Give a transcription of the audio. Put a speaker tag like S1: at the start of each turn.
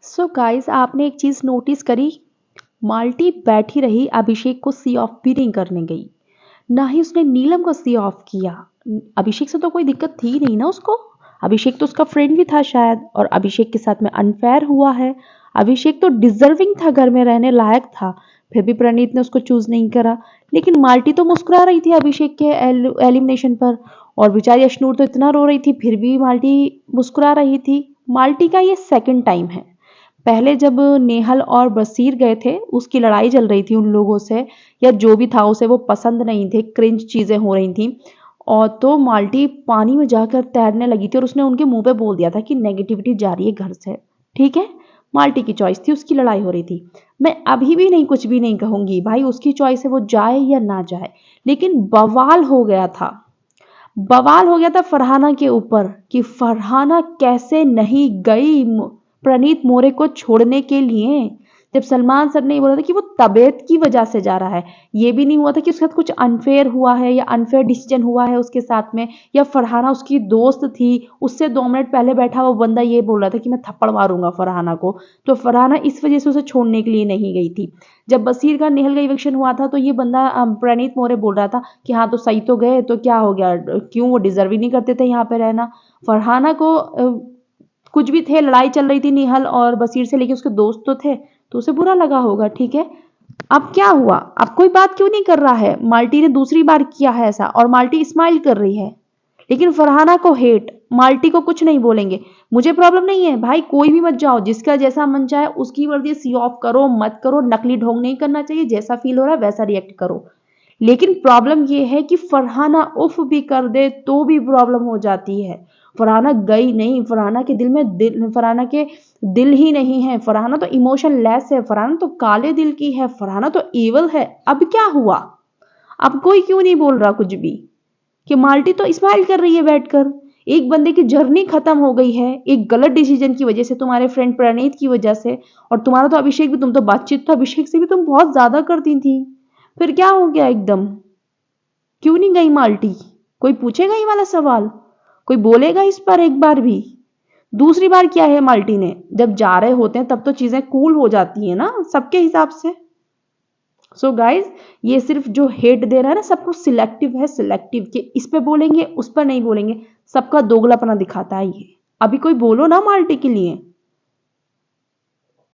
S1: So guys, आपने एक चीज़ notice करी? माल्टी बैठी रही, अभिषेक को सी ऑफ भी नहीं करने गई। ना ही उसने नीलम को सी ऑफ किया। अभिषेक से तो कोई दिक्कत थी नहीं ना उसको। अभिषेक तो उसका फ्रेंड भी था शायद, और अभिषेक के साथ में अनफेयर हुआ है। अभिषेक तो डिजर्विंग था, घर में रहने लायक था, फिर भी प्रणीत ने उसको चूज नहीं करा। लेकिन माल्टी तो मुस्कुरा रही थी अभिषेक के एलिमिनेशन पर, और बेचारी अशनूर तो इतना रो रही थी, फिर भी माल्टी मुस्कुरा रही थी। माल्टी का ये सेकंड टाइम है। पहले जब नेहल और बसीर गए थे, उसकी लड़ाई चल रही थी उन लोगों से, या जो भी था उसे वो पसंद नहीं थे, क्रिंज चीजें हो रही थी, और तो माल्टी पानी में जाकर तैरने लगी थी और उसने उनके मुंह पे बोल दिया था कि नेगेटिविटी जा रही है घर से। ठीक है, माल्टी की चॉइस थी, उसकी लड़ाई हो रही थी। मैं अभी भी नहीं, कुछ भी नहीं कहूंगी भाई, उसकी चॉइस है, वो जाए या ना जाए। लेकिन बवाल हो गया था, बवाल हो गया था फरहाना के ऊपर कि फरहाना कैसे नहीं गई प्रणीत मोरे को छोड़ने के लिए। जब सलमान सर ने ये बोला था कि वो तबीयत की वजह से जा रहा है, ये भी नहीं हुआ था कि उसके साथ कुछ अनफेयर हुआ है या अनफेयर डिसीजन हुआ है उसके साथ में, या फरहाना उसकी दोस्त थी, उससे 2 मिनट पहले बैठा वो बंदा ये बोल रहा था कि मैं थप्पड़ मारूंगा फरहाना को, तो फरहाना इस वजह से उसे छोड़ने के लिए नहीं गई थी। जब बसीर का नेहल का इविक्शन हुआ था तो ये बंदा प्रणीत मोरे बोल रहा था कि हाँ तो सही तो गए, तो क्या हो गया, क्यों वो डिजर्व ही नहीं करते थे यहाँ पे रहना। फरहाना को कुछ भी थे, लड़ाई चल रही थी नेहल और बसीर से, लेकिन उसके दोस्त तो थे, तो उसे बुरा लगा होगा। ठीक है, अब क्या हुआ, अब कोई बात क्यों नहीं कर रहा है? माल्टी ने दूसरी बार किया है ऐसा और माल्टी स्माइल कर रही है, लेकिन फरहाना को हेट, माल्टी को कुछ नहीं बोलेंगे। मुझे प्रॉब्लम नहीं है भाई, कोई भी मत जाओ, जिसका जैसा मन चाहे उसकी मर्जी, सी ऑफ करो मत करो, नकली ढोंग नहीं करना चाहिए, जैसा फील हो रहा है वैसा रिएक्ट करो। लेकिन प्रॉब्लम ये है कि फरहाना उफ भी कर दे तो भी प्रॉब्लम हो जाती है। फरहाना गई नहीं, फरहाना के दिल में फरहाना के दिल ही नहीं है, फरहाना तो इमोशन लेस है, फरहाना तो काले दिल की है, फरहाना तो ईवल है। अब क्या हुआ? अब कोई क्यों नहीं बोल रहा कुछ भी? कि माल्टी तो स्माइल कर रही है बैठकर। एक बंदे की जर्नी खत्म हो गई है एक गलत डिसीजन की वजह से, तुम्हारे फ्रेंड प्रणीत की वजह से, और तुम्हारा तो अभिषेक भी, तुम तो बातचीत तो अभिषेक से भी तुम बहुत ज्यादा करती थी, फिर क्या हो गया एकदम? क्यों नहीं गई माल्टी? कोई पूछेगा ये वाला सवाल? कोई बोलेगा इस पर एक बार भी? दूसरी बार क्या है, माल्टी ने जब जा रहे होते हैं तब तो चीजें कूल हो जाती है ना सबके हिसाब से। सो गाइज, ये सिर्फ जो हेट दे रहा है ना सबको, सिलेक्टिव है, सिलेक्टिव कि इस पे बोलेंगे उस पर नहीं बोलेंगे, सबका दोगलापना दिखाता है ये। अभी कोई बोलो ना माल्टी के लिए।